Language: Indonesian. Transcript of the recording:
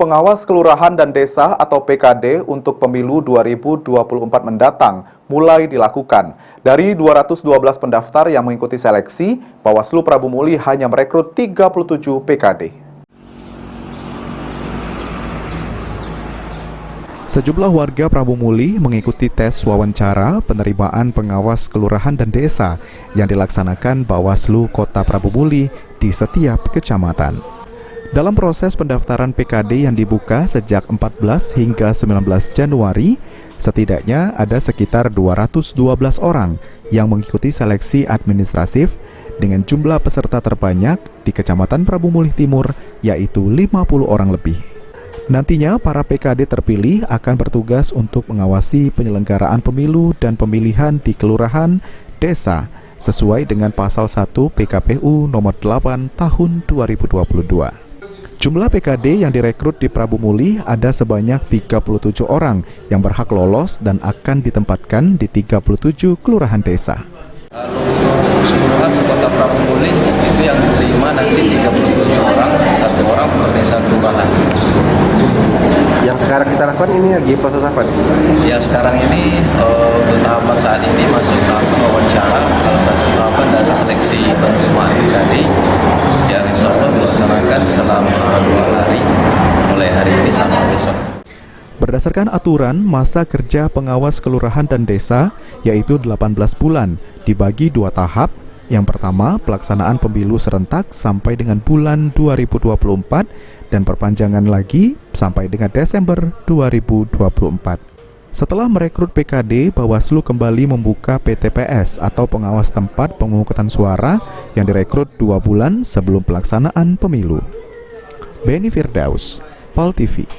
Pengawas Kelurahan dan Desa atau PKD untuk pemilu 2024 mendatang mulai dilakukan. Dari 212 pendaftar yang mengikuti seleksi, Bawaslu Prabu Muli hanya merekrut 37 PKD. Sejumlah warga Prabu Muli mengikuti tes wawancara penerimaan pengawas kelurahan dan desa yang dilaksanakan Bawaslu Kota Prabu Muli di setiap kecamatan. Dalam proses pendaftaran PKD yang dibuka sejak 14 hingga 19 Januari, setidaknya ada sekitar 212 orang yang mengikuti seleksi administratif dengan jumlah peserta terbanyak di Kecamatan Prabu Muli Timur, yaitu 50 orang lebih. Nantinya para PKD terpilih akan bertugas untuk mengawasi penyelenggaraan pemilu dan pemilihan di kelurahan, desa, sesuai dengan pasal 1 PKPU nomor 8 tahun 2022. Jumlah PKD yang direkrut di Prabu Muli ada sebanyak 37 orang yang berhak lolos dan akan ditempatkan di 37 kelurahan desa. Keseluruhan sekota Prabu Muli itu yang diterima nanti 37 orang, satu orang per desa kelurahan. Yang sekarang kita lakukan ini lagi proses apa? Ya sekarang ini untuk tahapan saat ini masuk tahap wawancara, salah satu tahapan dari seleksi penerimaan PKD yang insya Allah dilaksanakan selama 2 hari, mulai hari ini sampai besok. Berdasarkan aturan, masa kerja pengawas kelurahan dan desa yaitu 18 bulan, dibagi 2 tahap. Yang pertama, pelaksanaan pemilu serentak sampai dengan bulan 2024 dan perpanjangan lagi sampai dengan Desember 2024. Setelah merekrut PKD, Bawaslu kembali membuka PTPS atau pengawas tempat pemungutan suara yang direkrut 2 bulan sebelum pelaksanaan pemilu. Beni Firdaus, PAL TV.